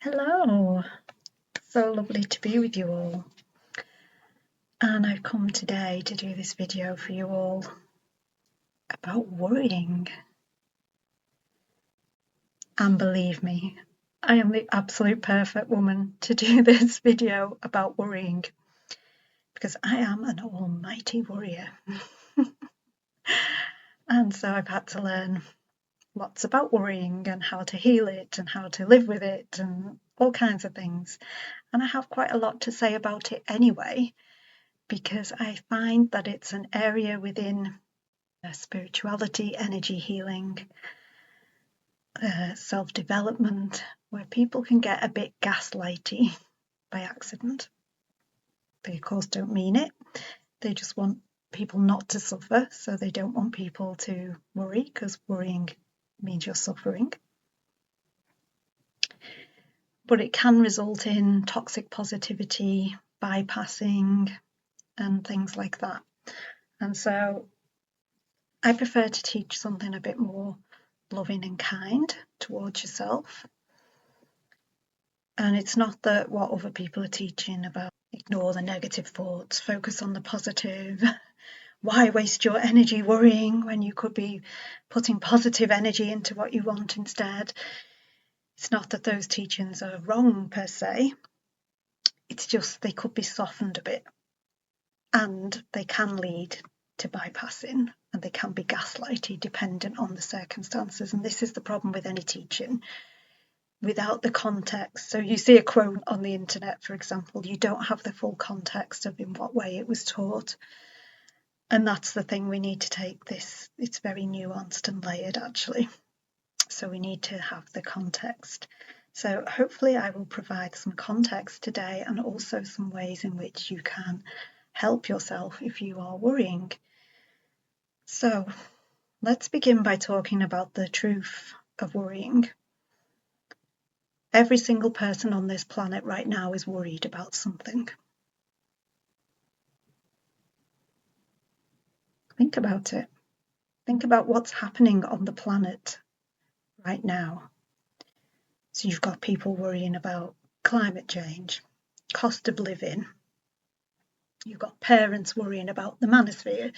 Hello, so lovely to be with you all. And I've come today to do this video for you all about worrying. And believe me, I am the absolute perfect woman to do this video about worrying because I am an almighty worrier. And so I've had to learn lots about worrying and how to heal it and how to live with it and all kinds of things. And I have quite a lot to say about it anyway, because I find that it's an area within spirituality, energy healing, self-development, where people can get a bit gaslighty by accident. They of course don't mean it. They just want people not to suffer, so they don't want people to worry, because worrying means you're suffering. But it can result in toxic positivity, bypassing, and things like that. And so I prefer to teach something a bit more loving and kind towards yourself. And it's not that what other people are teaching about ignore the negative thoughts, focus on the positive. Why waste your energy worrying when you could be putting positive energy into what you want instead? It's not that those teachings are wrong per se. It's just they could be softened a bit, and they can lead to bypassing, and they can be gaslighty dependent on the circumstances. And this is the problem with any teaching. Without the context, so you see a quote on the internet, for example, you don't have the full context of in what way it was taught. And that's the thing, we need to take this, it's very nuanced and layered actually, so we need to have the context. So hopefully I will provide some context today, and also some ways in which you can help yourself if you are worrying. So let's begin by talking about the truth of worrying. Every single person on this planet right now is worried about something. Think about it. Think about what's happening on the planet right now. So you've got people worrying about climate change, cost of living. You've got parents worrying about the manosphere.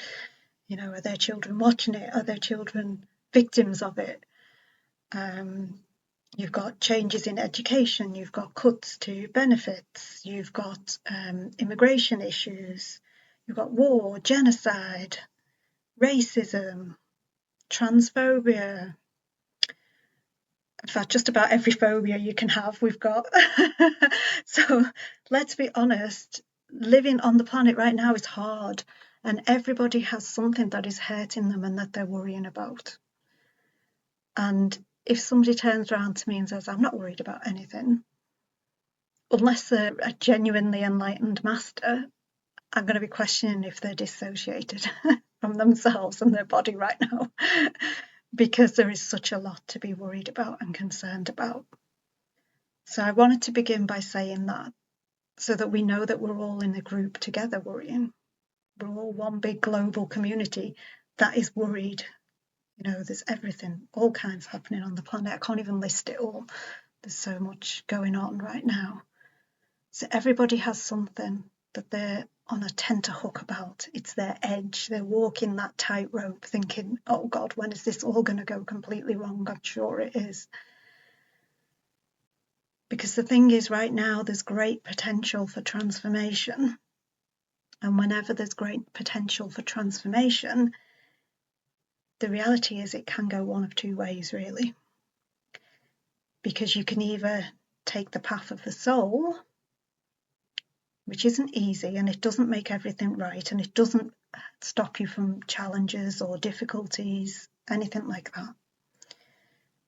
Are their children watching it? Are their children victims of it? You've got changes in education, you've got cuts to benefits, you've got immigration issues, you've got war, genocide, racism, transphobia. In fact, just about every phobia you can have, we've got. So let's be honest, living on the planet right now is hard, and everybody has something that is hurting them and that they're worrying about. And if somebody turns around to me and says, I'm not worried about anything, unless they're a genuinely enlightened master, I'm going to be questioning if they're dissociated from themselves and their body right now, because there is such a lot to be worried about and concerned about. So I wanted to begin by saying that, so that we know that we're all in a group together worrying. We're all one big global community that is worried. There's everything, all kinds happening on the planet. I can't even list it all. There's so much going on right now. So everybody has something that they're on a tenterhook about. It's their edge. They're walking that tightrope thinking, oh God, when is this all going to go completely wrong? I'm sure it is. Because the thing is, right now, there's great potential for transformation. And whenever there's great potential for transformation, the reality is it can go one of two ways, really. Because you can either take the path of the soul, which isn't easy, and it doesn't make everything right, and it doesn't stop you from challenges or difficulties, anything like that.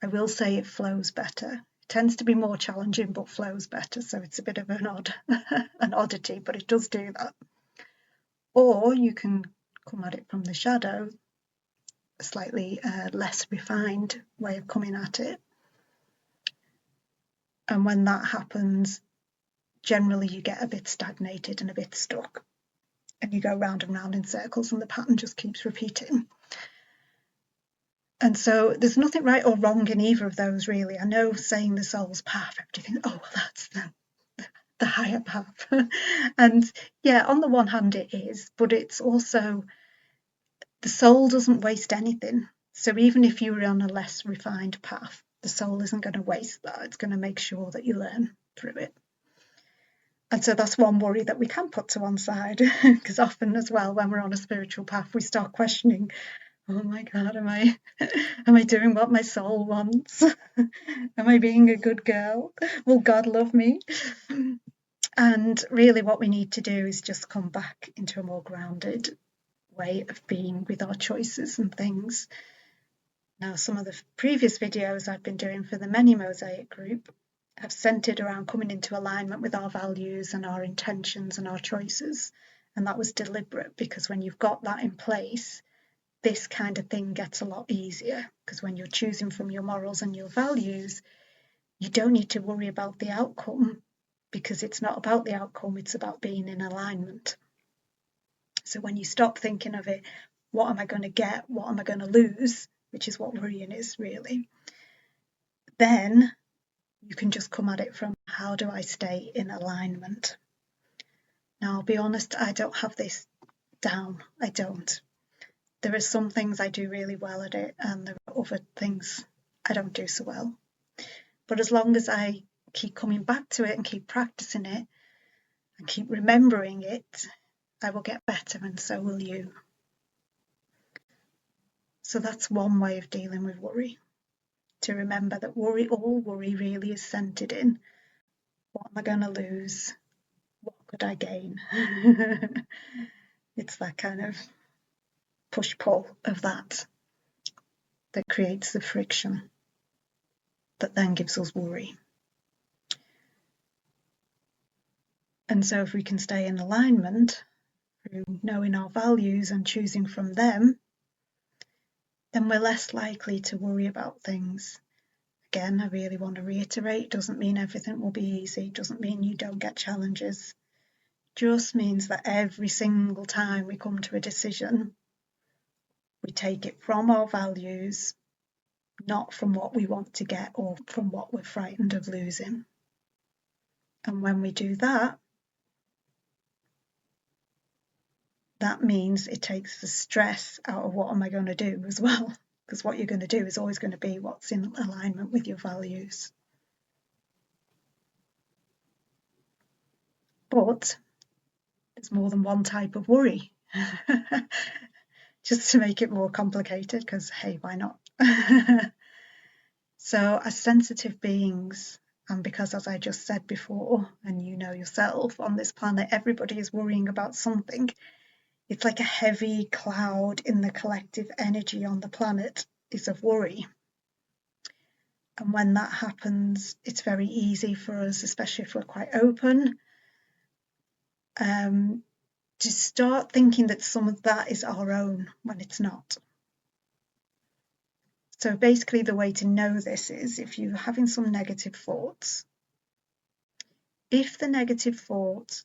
I will say it flows better. It tends to be more challenging, but flows better, so it's a bit of an oddity, but it does do that. Or you can come at it from the shadow, a slightly less refined way of coming at it. And when that happens, generally you get a bit stagnated and a bit stuck, and you go round and round in circles, and the pattern just keeps repeating. And so there's nothing right or wrong in either of those, really. I know saying the soul's path, everybody thinks, oh, well, that's the higher path. And yeah, on the one hand it is, but it's also, the soul doesn't waste anything. So even if you were on a less refined path, the soul isn't going to waste that. It's going to make sure that you learn through it. And so that's one worry that we can put to one side, because often as well, when we're on a spiritual path, we start questioning, oh my God, am I doing what my soul wants? Am I being a good girl? Will God love me? And really what we need to do is just come back into a more grounded way of being with our choices and things. Now, some of the previous videos I've been doing for the Many Mosaic group have centered around coming into alignment with our values and our intentions and our choices. And that was deliberate, because when you've got that in place, this kind of thing gets a lot easier, because when you're choosing from your morals and your values, you don't need to worry about the outcome, because it's not about the outcome, it's about being in alignment. So when you stop thinking of it, what am I going to get? What am I going to lose? Which is what worrying is really. Then you can just come at it from, how do I stay in alignment? Now, I'll be honest, I don't have this down. I don't. There are some things I do really well at it, and there are other things I don't do so well. But as long as I keep coming back to it and keep practicing it and keep remembering it, I will get better, and so will you. So that's one way of dealing with worry. To remember that all worry really is centered in, what am I going to lose? What could I gain? It's that kind of push-pull of that creates the friction that then gives us worry. And so if we can stay in alignment through knowing our values and choosing from them, then we're less likely to worry about things. Again, I really want to reiterate, it doesn't mean everything will be easy, it doesn't mean you don't get challenges. It just means that every single time we come to a decision, we take it from our values, not from what we want to get or from what we're frightened of losing. And when we do that, that means it takes the stress out of what am I going to do as well, because what you're going to do is always going to be what's in alignment with your values. But there's more than one type of worry, just to make it more complicated, because hey, why not? So as sensitive beings, and because, as I just said before, and you know yourself, on this planet everybody is worrying about something. It's like a heavy cloud in the collective energy on the planet is of worry. And when that happens, it's very easy for us, especially if we're quite open, to start thinking that some of that is our own when it's not. So basically the way to know this is, if you're having some negative thoughts, if the negative thought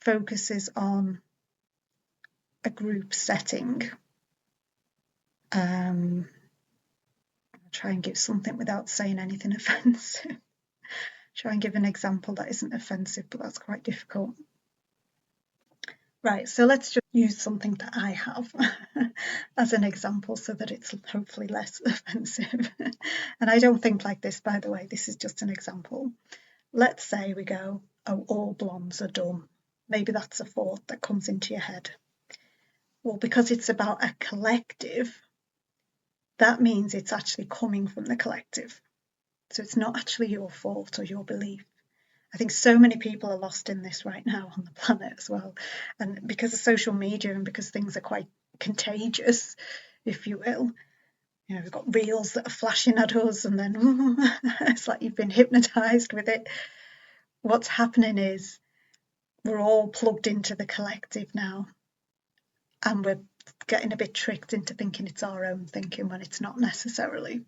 focuses on a group setting, I'll try and give something without saying anything offensive. Try and give an example that isn't offensive, but that's quite difficult. Right, so let's just use something that I have as an example so that it's hopefully less offensive. And I don't think like this, by the way, this is just an example. Let's say we go, oh, all blondes are dumb. Maybe that's a thought that comes into your head. Well, because it's about a collective, that means it's actually coming from the collective. So it's not actually your thought or your belief. I think so many people are lost in this right now on the planet as well. And because of social media and because things are quite contagious, if you will, you know, we've got reels that are flashing at us and then it's like you've been hypnotized with it. What's happening is we're all plugged into the collective now, and we're getting a bit tricked into thinking it's our own thinking when it's not necessarily.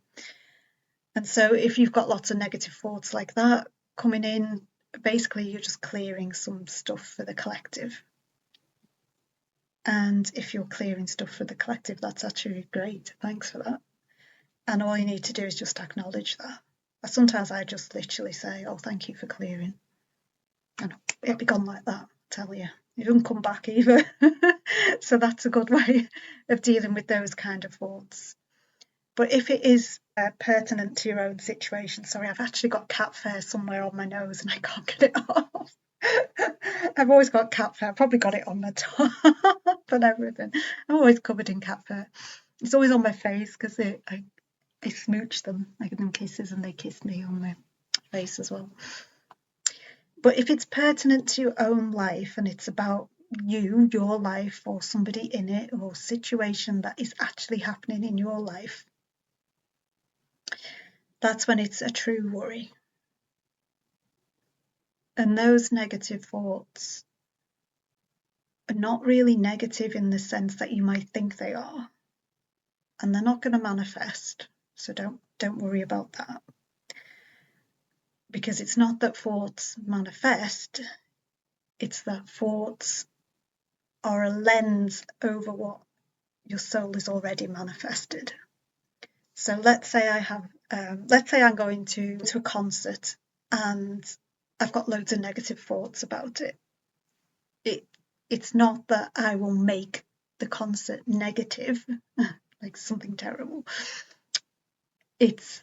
And so if you've got lots of negative thoughts like that coming in, basically you're just clearing some stuff for the collective. And if you're clearing stuff for the collective, that's actually great. Thanks for that. And all you need to do is just acknowledge that. Sometimes I just literally say, oh, thank you for clearing. And it'll be gone like that, I tell you. It doesn't come back either. So that's a good way of dealing with those kind of thoughts. But if it is pertinent to your own situation, sorry, I've actually got cat fur somewhere on my nose and I can't get it off. I've always got cat fur. I've probably got it on my top and everything. I'm always covered in cat fur. It's always on my face because I smooch them. I give them kisses and they kiss me on my face as well. But if it's pertinent to your own life and it's about you, your life, or somebody in it, or situation that is actually happening in your life, that's when it's a true worry. And those negative thoughts are not really negative in the sense that you might think they are. And they're not going to manifest. So don't worry about that. Because it's not that thoughts manifest, it's that thoughts are a lens over what your soul is already manifested. So let's say I'm going to a concert and I've got loads of negative thoughts about it. It's not that I will make the concert negative, like something terrible. It's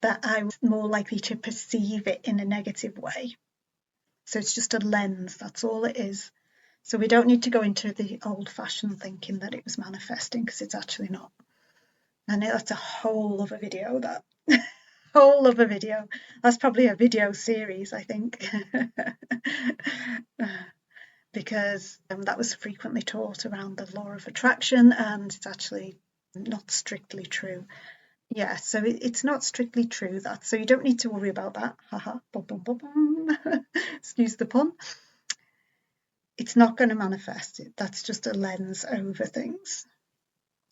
that I'm more likely to perceive it in a negative way. So it's just a lens, that's all it is. So we don't need to go into the old-fashioned thinking that it was manifesting, because it's actually not. And that's a whole other video, that whole other video. That's probably a video series, I think. Because that was frequently taught around the law of attraction, and it's actually not strictly true. Yeah, so it's not strictly true, that. So you don't need to worry about that. Haha, bum, bum, bum, bum. Excuse the pun. It's not going to manifest. That's just a lens over things.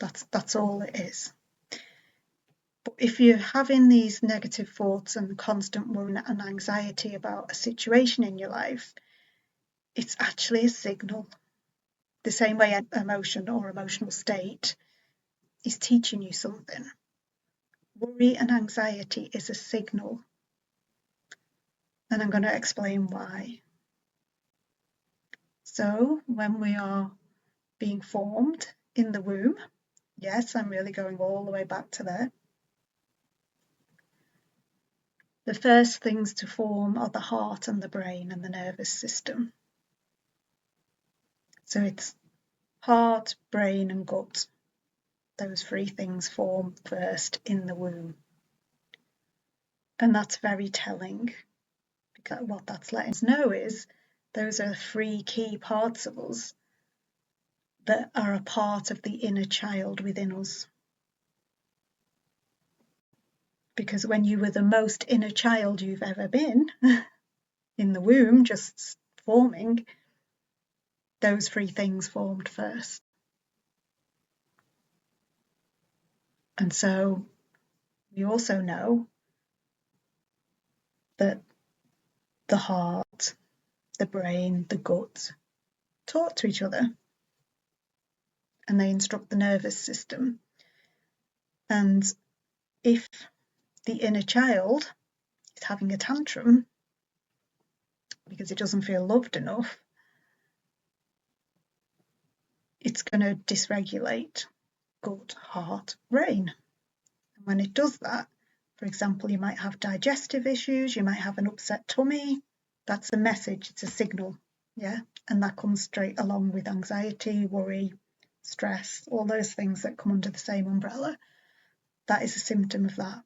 That's all it is. But if you're having these negative thoughts and constant worry and anxiety about a situation in your life, it's actually a signal. The same way an emotion or emotional state is teaching you something. Worry and anxiety is a signal. And I'm going to explain why. So when we are being formed in the womb, yes, I'm really going all the way back to there. The first things to form are the heart and the brain and the nervous system. So it's heart, brain and gut. Those three things form first in the womb. And that's very telling, because what that's letting us know is those are three key parts of us that are a part of the inner child within us. Because when you were the most inner child you've ever been, in the womb, just forming, those three things formed first. And so we also know that the heart, the brain, the gut talk to each other, and they instruct the nervous system. And if the inner child is having a tantrum because it doesn't feel loved enough, it's going to dysregulate gut, heart, brain. And when it does that, for example, you might have digestive issues, you might have an upset tummy. That's a message, it's a signal, yeah? And that comes straight along with anxiety, worry, stress, all those things that come under the same umbrella. That is a symptom of that.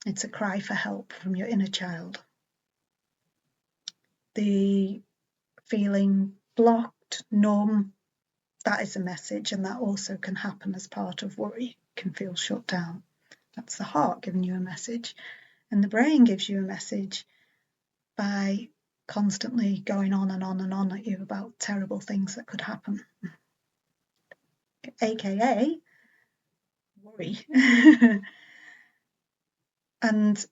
It's a cry for help from your inner child. The feeling blocked, numb, that is a message, and that also can happen as part of worry. It can feel shut down. That's the heart giving you a message. And the brain gives you a message by constantly going on and on and on at you about terrible things that could happen, aka worry. And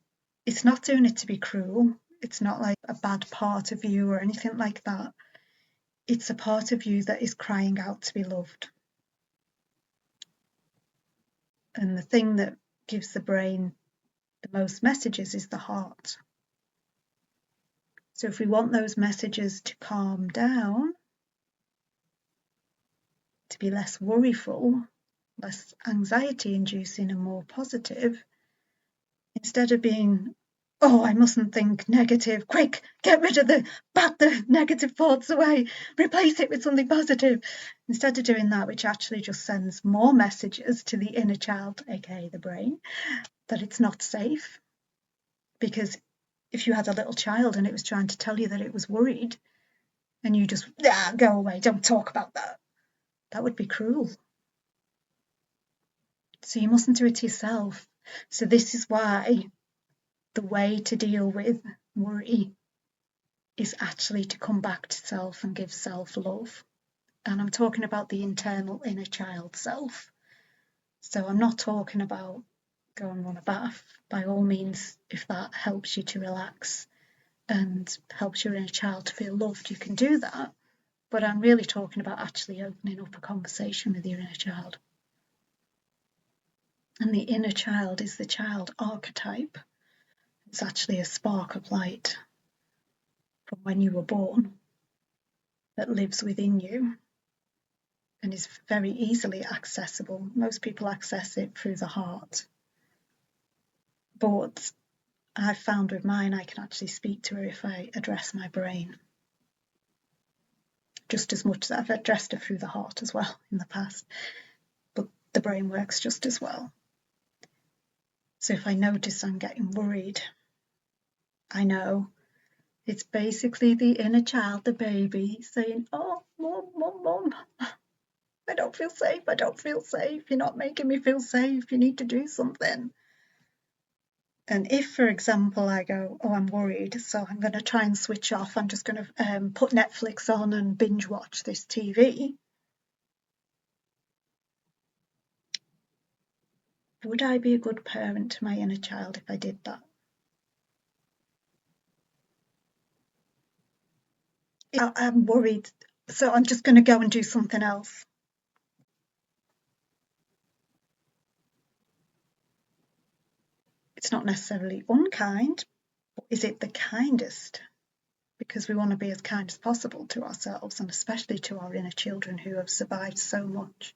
it's not doing it to be cruel. It's not like a bad part of you or anything like that. It's a part of you that is crying out to be loved. And the thing that gives the brain the most messages is the heart. So if we want those messages to calm down, to be less worryful, less anxiety inducing and more positive, instead of being, oh, I mustn't think negative, quick, get rid of bat the negative thoughts away, replace it with something positive. Instead of doing that, which actually just sends more messages to the inner child, aka the brain, that it's not safe. Because if you had a little child and it was trying to tell you that it was worried, and you just, go away, don't talk about that, that would be cruel. So you mustn't do it to yourself. So this is why the way to deal with worry is actually to come back to self and give self-love. And I'm talking about the internal inner child self. So I'm not talking about go and run a bath. By all means, if that helps you to relax and helps your inner child to feel loved, you can do that. But I'm really talking about actually opening up a conversation with your inner child. And the inner child is the child archetype. It's actually a spark of light from when you were born that lives within you and is very easily accessible. Most people access it through the heart. But I've found with mine, I can actually speak to her if I address my brain. Just as much as I've addressed her through the heart as well in the past. But the brain works just as well. So if I notice I'm getting worried, I know it's basically the inner child, the baby, saying, oh, mom, I don't feel safe, you're not making me feel safe, you need to do something. And if, for example, I go, oh, I'm worried, so I'm going to try and switch off, I'm just going to put Netflix on and binge watch this TV, would I be a good parent to my inner child if I did that? I'm worried, so I'm just going to go and do something else. It's not necessarily unkind, but is it the kindest? Because we want to be as kind as possible to ourselves and especially to our inner children who have survived so much.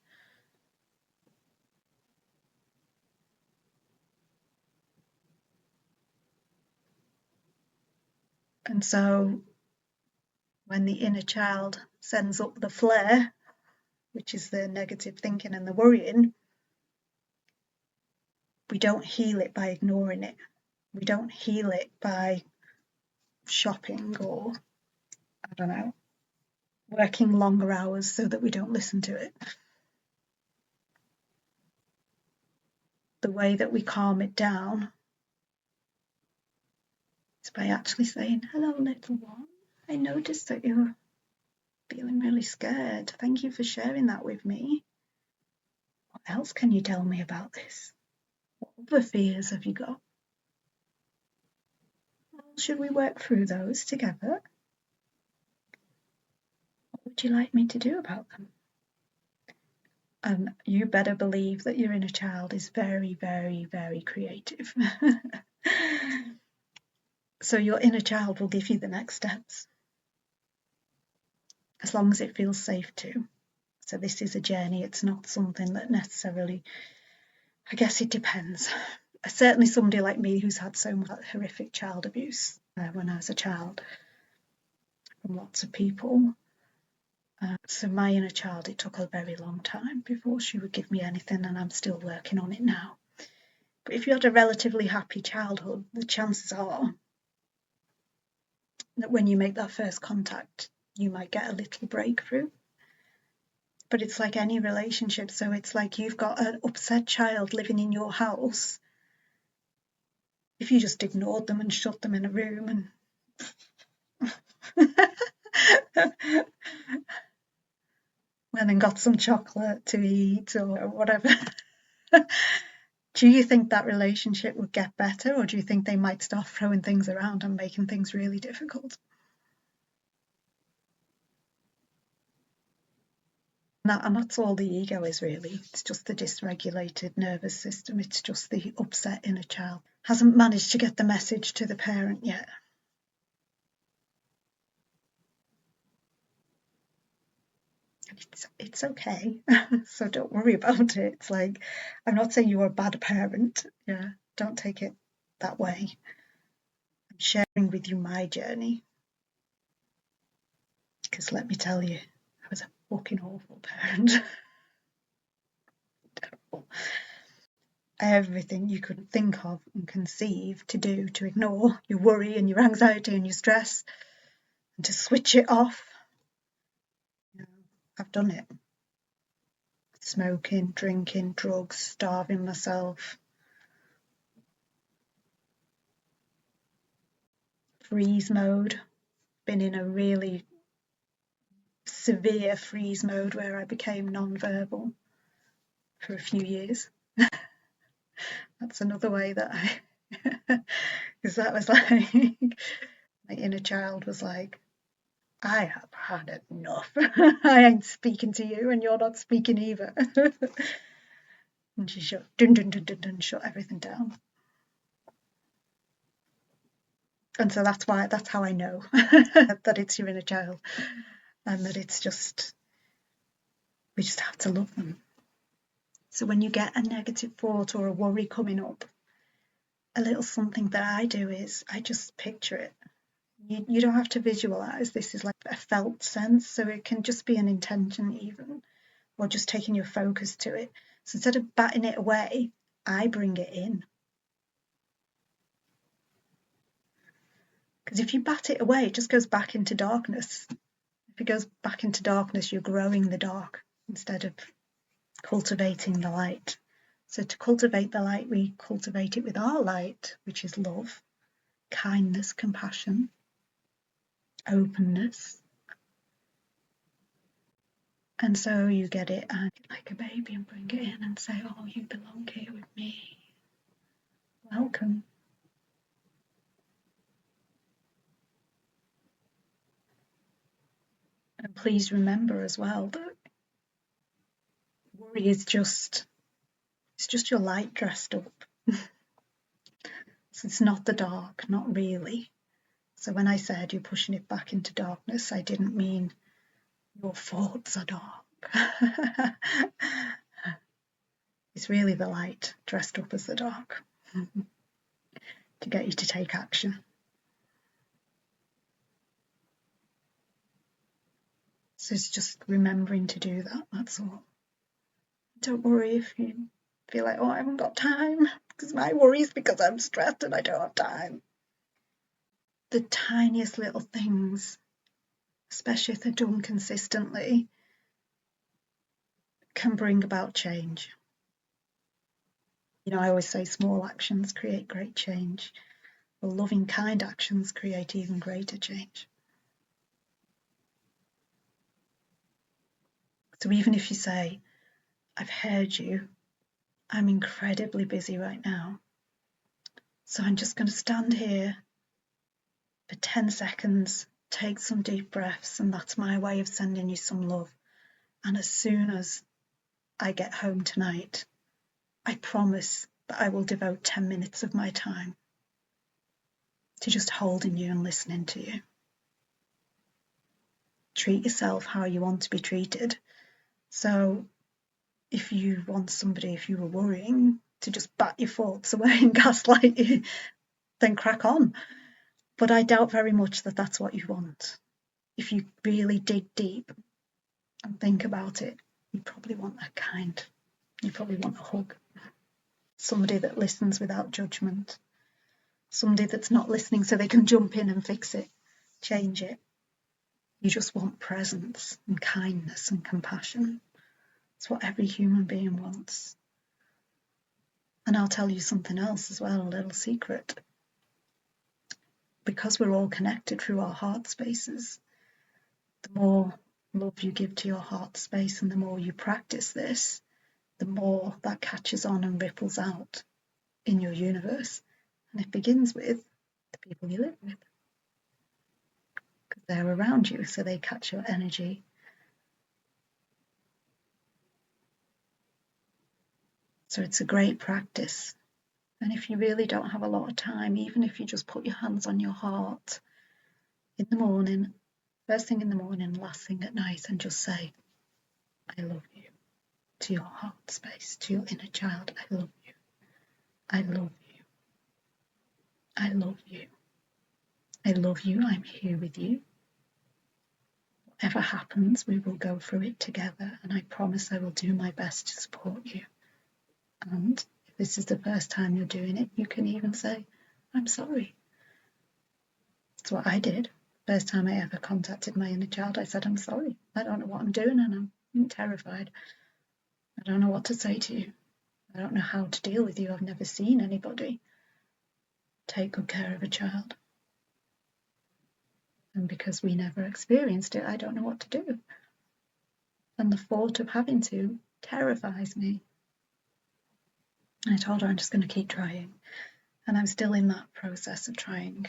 And so when the inner child sends up the flare, which is the negative thinking and the worrying, we don't heal it by ignoring it. We don't heal it by shopping or, I don't know, working longer hours so that we don't listen to it. The way that we calm it down is by actually saying, hello, little one, I noticed that you're feeling really scared. Thank you for sharing that with me. What else can you tell me about this? What other fears have you got? Should we work through those together? What would you like me to do about them? And you better believe that your inner child is very, very, very creative. So your inner child will give you the next steps, as long as it feels safe to. So this is a journey. It's not something that necessarily, I guess it depends. Certainly somebody like me who's had so much horrific child abuse when I was a child from lots of people. So my inner child, it took a very long time before she would give me anything, and I'm still working on it now. But if you had a relatively happy childhood, the chances are that when you make that first contact, you might get a little breakthrough. But it's like any relationship. So it's like you've got an upset child living in your house. If you just ignored them and shut them in a room and went and got some chocolate to eat or whatever, do you think that relationship would get better, or do you think they might start throwing things around and making things really difficult? And that's all the ego is, really. It's just the dysregulated nervous system. It's just the upset inner child. Hasn't managed to get the message to the parent yet. It's okay. So don't worry about it. It's like, I'm not saying you're a bad parent. Yeah, don't take it that way. I'm sharing with you my journey. Because let me tell you, I was a fucking awful parent. Terrible. Everything you could think of and conceive to do to ignore your worry and your anxiety and your stress and to switch it off. You know, I've done it. Smoking, drinking, drugs, starving myself, freeze mode. Been in a really severe freeze mode where I became non-verbal for a few years. That's another way that because that was like, my inner child was like, I have had enough. I ain't speaking to you and you're not speaking either. And she shut, shut everything down. And so that's how I know that it's your inner child, and that it's just, we just have to love them. So when you get a negative thought or a worry coming up, a little something that I do is I just picture it. You don't have to visualize. This is like a felt sense, so it can just be an intention even, or just taking your focus to it. So instead of batting it away, I bring it in. Because if you bat it away, it just goes back into darkness. If it goes back into darkness, you're growing the dark instead of cultivating the light. So to cultivate the light, we cultivate it with our light, which is love, kindness, compassion, openness. And so you get it like a baby and bring it in and say, oh, you belong here with me. Welcome. And please remember as well that worry is just your light dressed up. So it's not the dark, not really. So when I said you're pushing it back into darkness, I didn't mean your thoughts are dark. It's really the light dressed up as the dark to get you to take action. So it's just remembering to do that, that's all. Don't worry if you feel like, oh, I haven't got time, because my worry is because I'm stressed and I don't have time. The tiniest little things, especially if they're done consistently, can bring about change. You know, I always say small actions create great change. Well, loving, kind actions create even greater change. So even if you say, I've heard you, I'm incredibly busy right now, so I'm just going to stand here for 10 seconds, take some deep breaths, and that's my way of sending you some love. And as soon as I get home tonight, I promise that I will devote 10 minutes of my time to just holding you and listening to you. Treat yourself how you want to be treated. So if you want somebody, if you were worrying, to just bat your thoughts away and gaslight you, then crack on. But I doubt very much that that's what you want. If you really dig deep and think about it, you probably want that kind. You probably want a hug. Somebody that listens without judgment. Somebody that's not listening so they can jump in and fix it, change it. You just want presence and kindness and compassion. It's what every human being wants. And I'll tell you something else as well, a little secret. Because we're all connected through our heart spaces, the more love you give to your heart space and the more you practice this, the more that catches on and ripples out in your universe. And it begins with the people you live with, because they're around you, so they catch your energy. So it's a great practice. And if you really don't have a lot of time, even if you just put your hands on your heart in the morning, first thing in the morning, last thing at night, and just say, I love you, to your heart space, to your inner child. I love you. I love you. I love you. I love you. I'm here with you. Whatever happens, we will go through it together, and I promise I will do my best to support you. And if this is the first time you're doing it, you can even say, I'm sorry. That's what I did. First time I ever contacted my inner child, I said, I'm sorry. I don't know what I'm doing, and I'm terrified. I don't know what to say to you. I don't know how to deal with you. I've never seen anybody take good care of a child. And because we never experienced it, I don't know what to do. And the thought of having to terrifies me. I told her I'm just going to keep trying. And I'm still in that process of trying.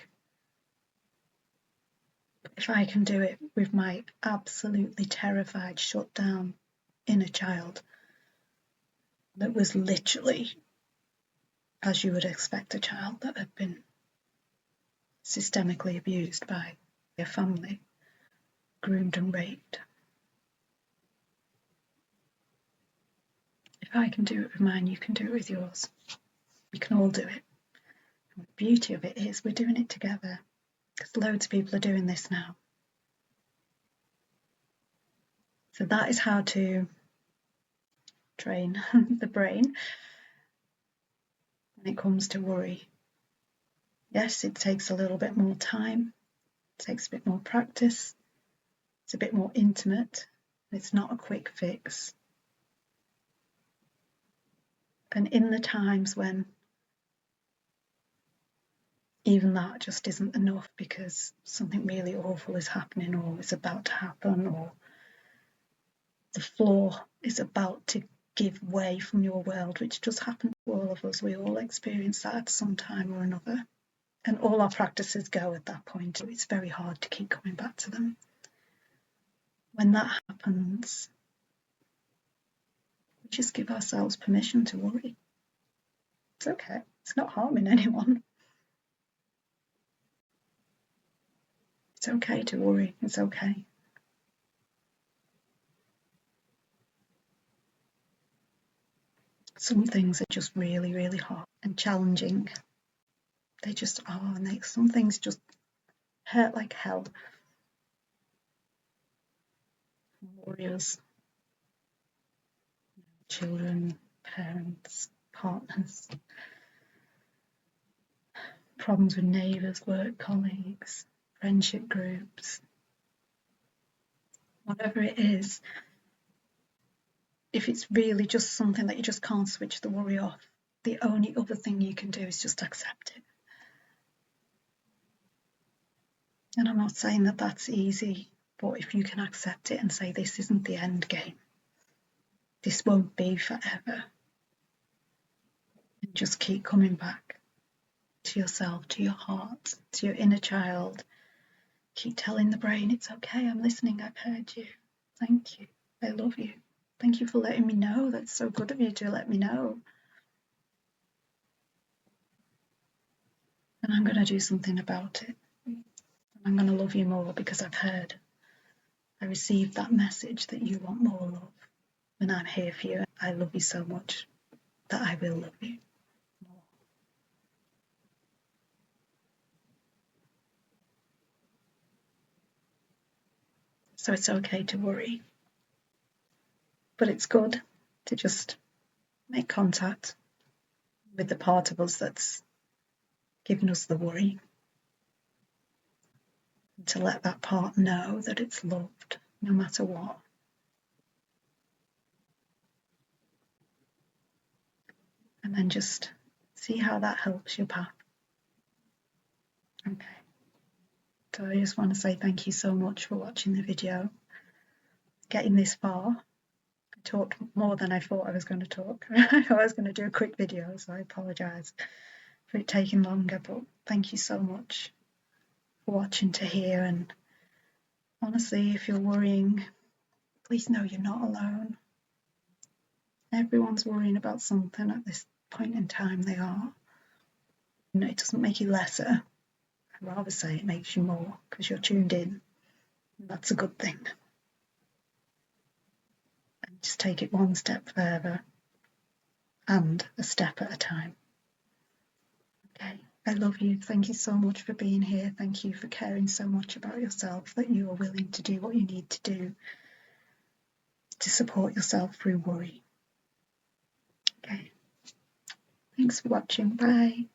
If I can do it with my absolutely terrified, shut down inner child that was literally, as you would expect a child that had been systemically abused by a family, groomed and raped. If I can do it with mine, you can do it with yours. We can all do it. And the beauty of it is we're doing it together, because loads of people are doing this now. So that is how to train the brain when it comes to worry. Yes, it takes a little bit more time, it takes a bit more practice, it's a bit more intimate, it's not a quick fix. And in the times when even that just isn't enough because something really awful is happening or is about to happen, or the floor is about to give way from your world, which just happens to all of us. We all experience that at some time or another. And all our practices go at that point. It's very hard to keep coming back to them. When that happens, we just give ourselves permission to worry. It's okay. It's not harming anyone. It's okay to worry. It's okay. Some things are just really, really hard and challenging. They just are, and some things just hurt like hell. Warriors, children, parents, partners, problems with neighbours, work colleagues, friendship groups, whatever it is. If it's really just something that you just can't switch the worry off, the only other thing you can do is just accept it. And I'm not saying that that's easy, but if you can accept it and say, this isn't the end game, this won't be forever, and just keep coming back to yourself, to your heart, to your inner child. Keep telling the brain, it's okay, I'm listening, I've heard you. Thank you, I love you. Thank you for letting me know. That's so good of you to let me know. And I'm going to do something about it. I'm going to love you more because I've heard. I received that message that you want more love. And I'm here for you. I love you so much that I will love you more. So it's okay to worry. But it's good to just make contact with the part of us that's giving us the worry. And to let that part know that it's loved, no matter what. And then just see how that helps your path. Okay. So I just want to say thank you so much for watching the video. Getting this far. I talked more than I thought I was going to talk. I thought I was going to do a quick video, so I apologise for it taking longer, but thank you so much for watching to here. And honestly, if you're worrying, please know you're not alone. Everyone's worrying about something at this point in time they are. It doesn't make you lesser. I'd rather say it makes you more because you're tuned in. And that's a good thing. And just take it one step further and a step at a time. Okay, I love you. Thank you so much for being here. Thank you for caring so much about yourself that you are willing to do what you need to do to support yourself through worry. Okay, thanks for watching. Bye.